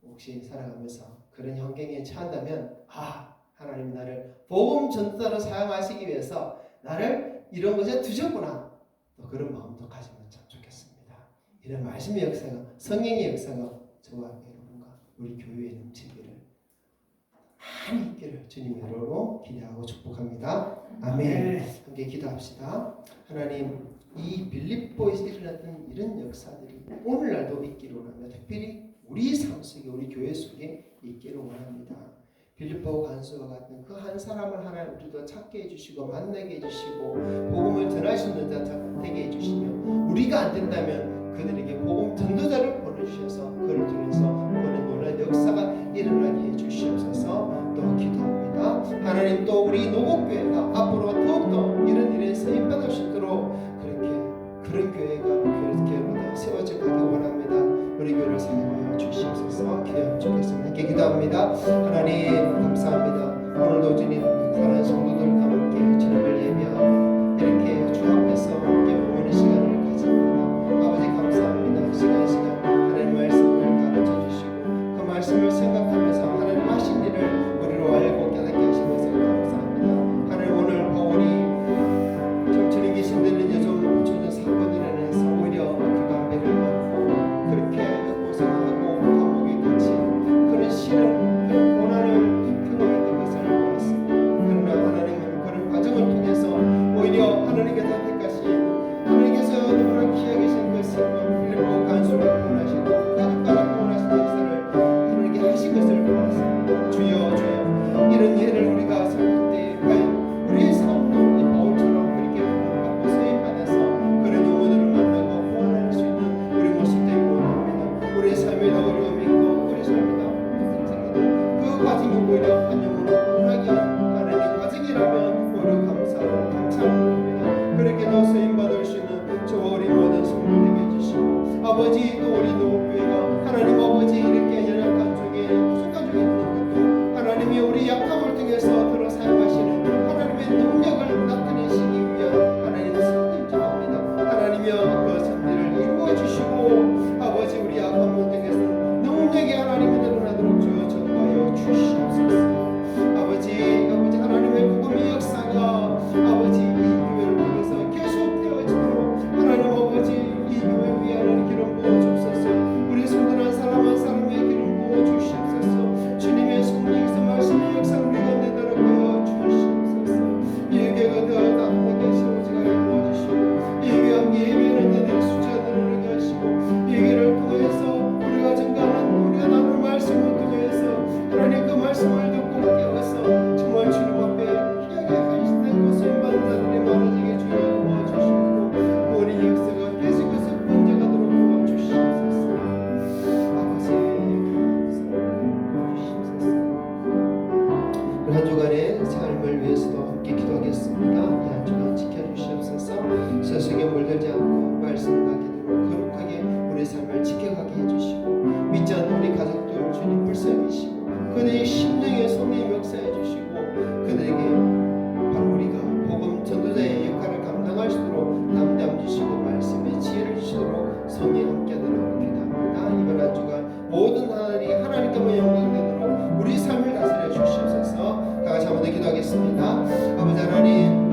혹시 살아가면서 그런 환경에 처한다면 하나님 나를 복음 전도자로 사용하시기 위해서 나를 이런 것에 두셨구나, 또 그런 마음도 가지면 참 좋겠습니다. 이런 말씀의 역사가, 성령의 역사가 저와 여러분과 우리 교회에 넘치기를 많이 있기를 주님의 이름으로 기대하고 축복합니다. 아멘. 함께 기도합시다. 하나님, 이 빌립보에서 일어났던 이런 역사들이 오늘날도 있기를 원하며 특별히 우리 삶 속에, 우리 교회 속에 있기를 원합니다. 빌립보 간수와 같은 그 한 사람을 하나님 우리도 찾게 해주시고 만나게 해주시고 복음을 전할 수 있는 자 되게 해주시며, 우리가 안 된다면 그들에게 복음 전도자를 보내주셔서 그를 통해서 보는 놀라운 역사가 일어나게 해주시옵소서. 또 기도합니다. 하나님, 또 우리 노국 기도합니다. 하나님 감사합니다. 오늘도 주님 사랑하는 성도들과 함께 주님을 예배하고 이렇게 주 앞에서 함께 모이는 시간을 가집니다. 아버지 감사합니다. 시간 하나님 말씀을 가르쳐 주시고 그 말씀을 생각하면서 하나님 하신 일을 우리로 알고 깨닫게 하신 것을 감사합니다. 하나님 오늘 바울이 정치에 계신들은 여전히 고쳐진 사건을 인해서 오히려 감배를 받고 그렇게 고생하고 감옥에 갇힌 그런 싫은 그런 고난을 경험했던 것을 보았습니다. 그러나 하나님은 그런 과정을 통해서 오히려 하나님께 선택하신 하나님께서 너무나 귀하게 계신 그 생명 그리고 간수를 구원하시고 가족까지 구원하신 역사를 하나님께 하신 것을 보았습니다. 주여 주여 이런 예를 우리가 생각할 때 과연 우리의 삶도 이 바울처럼 그렇게 구원받고 세임받아서 그런 영혼들을 만나고 구원할 수 있는 우리 모습 되기 원합니다. 우리의 삶에 더 어려움이 있고 우리 삶에 더 힘들어도 그 과정이 오히려 한 영혼을 구원하게 하나님 과정이라면 오히려 감사하고 감사합니다. 그렇게도 세임받을 수 있는 저와 우리 모든 성도 되게 해주시고 아버지 또 우리 노교회가 하나님 아버지 이렇게 연약한 중에 부족한 중에 있는 것도 하나님이 우리 약함을 통해서 들어 사용하시는 하나님의 능력을 나타내시기 위한 하나님의 선택자입니다. 하나님이여 그 선택을 이루어 주시고 아버지 우리 약함을 통해서 능력이 하나님이 드러나도록 주여 전가하여 주시옵소서. 아버지 하나님의 복음의 역사가 아버지 이 교회를 통해서 계속되어지도록 하나님 아버지 이 교회 위에 하나님 기름 부어 주옵소서. 우리 성도는 한 사람 한 사람의 기름 부어 주시옵소서. 주님의 성령께서 말씀의 역사를 우리 가운데 들어가여 주시옵소서. 이 교회가 더 나쁘게 세워지게 도와주시고 이 교회 함께 예배하는 자들의 숫자가 늘어나게 하시고 이 교회를 통해서 우리가 증가하는 우리가 나눌 말씀을 통해서 하나님 그 말씀을 듣고 깨어서 정말 주님 앞에 희하게 하시는 것을 받는 자들이 많아지게 주여 도와주시고 우리 역사가 계속해서 번져가도록 도와주시옵소서. 아버지 도와주시옵소서. 한 주간의 삶을 위해서도 함께 기도하겠습니다. 이 한 주간 지켜주시옵소서. 세상에 물들지 않고 말씀과 기도로 거룩하게 우리 삶을 지켜가게 해주시고 믿지 않는 우리 가족들 주님 불쌍히시고 그들의 심령에 성령 역사해 주시고 그들에게 바로 우리가 복음 전도자의 역할을 감당할 수 있도록 담대함 주시고 말씀의 지혜를 주시도록 성령 함께 하도록 기도합니다. 이번 한 주간 모든 하나님 하나님께만 영광되도록 우리 삶을 다스려 주시옵소서. 다 같이 한번 더 기도하겠습니다. 아버지 하나님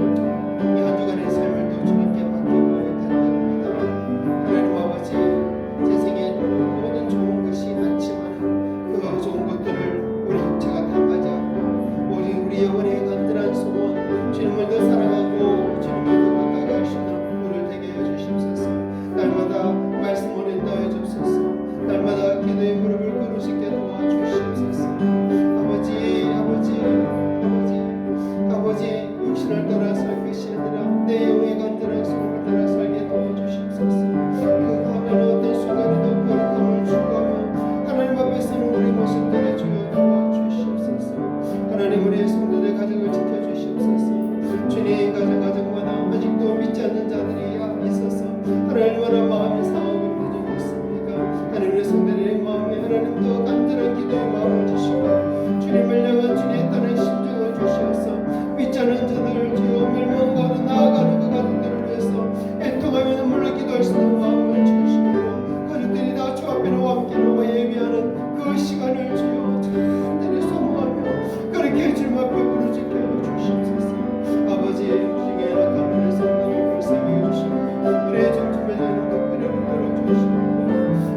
이 한 주간의 삶을 또 주님께 맡기고 드립니다. 하나님 아버지 세상에 모든 좋은 것이 많지만 그 좋은 것들을 우리 육체가 다 가지 않고 오직 우리 영혼의 간절한 소원 주님을 더 사랑하고 주님을 더 가까이 할 수 있는 우리를 되게 해주시옵소서. 날마다 말씀을 인도해 주옵소서. 날마다 기도의 무릎을 꿇으시게 도와주시옵소서. 아버지 육신을 따라 살기 싫으나 내 영의 간절한 소원을 따라 살게 도와주시옵소서. 그 하나는 어떤 순간에도 거룩함을 추구하며 하나님 앞에서는 우리 모습 되게 주여 도와주시옵소서. 하나님 우리의 성도들 가정을 지켜주시옵소서. 주님 가정마다 아직도 믿지 않는 자들이 있어서 하나님 얼마나 마음이 상하고 힘든 점이 있습니까? 하나님 우리 성도들의 마음에 하나님 더 간절한 기도의 마음을 주시고 주님을 향한 주님의 떠난 심정을 주시옵소서. 믿지 않는 자들을 주여 멸망하고 나아가는 그 가족들을 위해서 애통하며 눈물로 기도할 수 있는 마음을 주시고 가족들이 다 주 앞에 나와 함께 나와 예배하는 그 시간을 주여 참들이 소망하며 그렇게 주님 앞에 부르짖게 하여 주시옵소서. 아버지 중에 연약한 우리 성도를 불쌍히 해주시고 우리의 정tum에 저는 특별히 들어주시고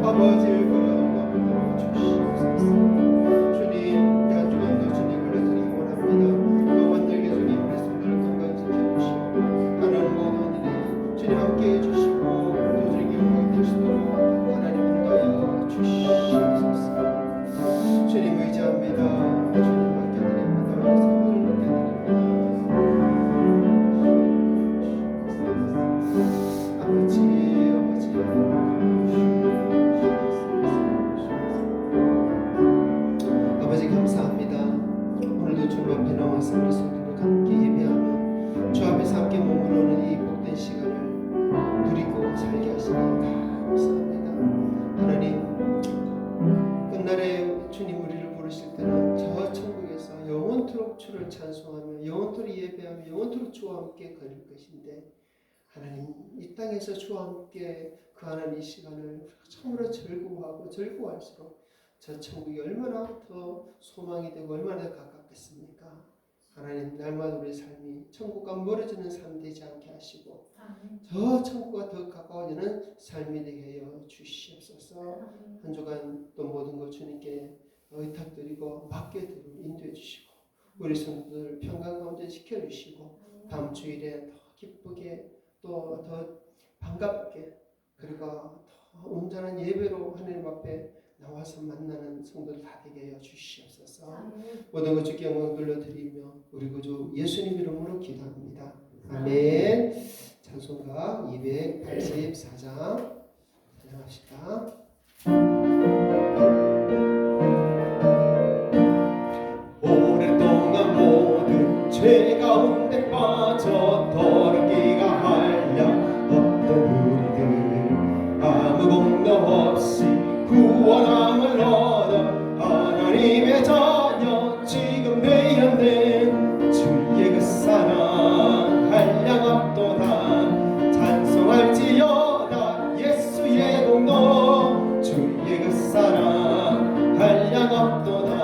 아버지의 거룩함을 들어주시옵소서. 주님 이 한 주간도 주님을 드리기 원합니다. 또 원들게 주님 우리 성도를 건강히 지켜주시고 하나님 모든 일에 주님 함께 해주시고 또 주님께 영광이 되시도록 하나님 인도하여 주시옵소서. 주님 의지합니다. 주님 맡겨드립니다. 우리 성도를 맡겨드립니다. 아버지 감사합니다. 오늘도 주님 앞에 나와서 우리 성도들과 함께 예배하며 주 앞에서 함께 머무르는 이 복된 시간을 누리고 살게 하시니 감사합니다. 하나님 끝날에 주님 우리를 부르 부르실 때는 저 천국에서 영원토록 주를 찬송하며 영원토록 예배하며 영원토록 주와 함께 거릴 것인데 하나님 이 땅에서 주와 함께 거하는 이 시간을 참으로 즐거워하고 즐거워할수록 저 천국이 얼마나 더 소망이 되고 얼마나 더 가깝겠습니까? 하나님 날마다 우리 삶이 천국과 멀어지는 삶이 되지 않게 하시고 저 천국과 더 가까워지는 삶이 되게 하여 주시옵소서. 한 주간 또 모든 것 주님께 의탁드리고 맡겨드리고 인도해 주시고 우리 성도들 평강 가운데 지켜주시고 다음 주일에 더 기쁘게 또 더 반갑게 그리고 더 온전한 예배로 하나님 앞에 나와서 만나는 성도들 다 되게 하여 주시옵소서. 모든 것 주께 영광 돌려드리며 우리 구주 예수님 이름으로 기도합니다. 아멘. 찬송가 284장 시작합시다. 오랫동안 모든 죄 가운데 빠져 더럽기가 한량 없던 우리들 아무 공로 없이 구원함을 얻어 하나님의 자녀 지금 되었네. 주의 그 사랑 한량 없도다 찬송할지어다 예수의 공로 주의 그 사랑 한량 없도다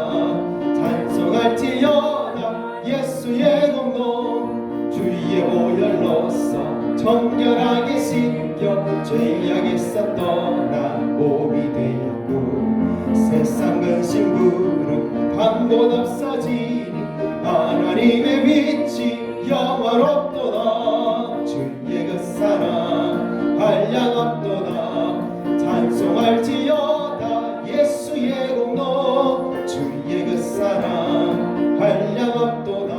찬송할지어다 예수의 공로 주의 보혈로서 정결하게 씻겨 죄악에서 떠나 몸이 되었고 세상 근심 부름 방법 없어지니 하나님의 빛이 영원롭도다 주의 그 사랑 한량 없도다 찬송할지어다 예수의 공로 주의 그 사랑 한량 없도다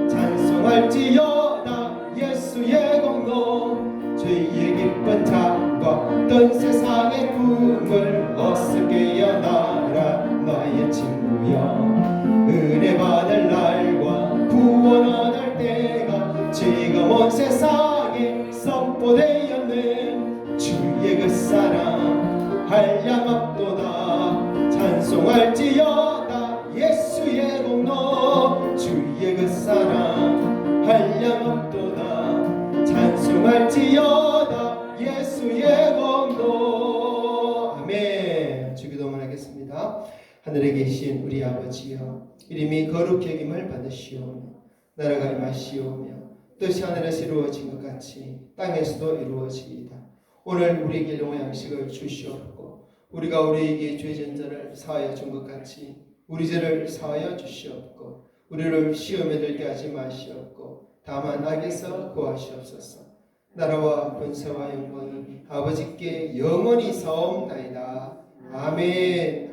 찬송할지어다 예수의 공로 죄의 기쁜 잠과 어떤 세상의 꿈을 어서 깨어나라 나의 친구여 은혜 받을 날과 구원 얻을 때가 지금 온 세상에 선포되었네. 주의 그 사랑 한량 없도다 찬송할지어다 예수의 공로 주의 그 사랑 한량 없도다 찬송할지어다 예수의 공로. 아멘. 주기도문 하겠습니다. 하늘에 계신 우리 아버지여 이름이 거룩히 여김을 받으시오며 나라가 임하시오며 뜻이 하늘에서 이루어진 것 같이 땅에서도 이루어지이다. 오늘 우리에게 일용할 양식을 주시옵고 우리가 우리에게 죄 전전을 사하여 준 것 같이 우리 죄를 사하여 주시옵고 우리를 시험에 들게 하지 마시옵고 다만 악에서 구하시옵소서. 나라와 권세와 영광이 아버지께 영원히 사옵나이다. 아멘.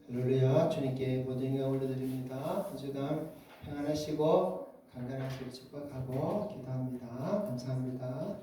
할렐루야. 주님께 모든 영광 올려드립니다. 한 주간 평안하시고 건강하시길 축복하고 기도합니다. 감사합니다.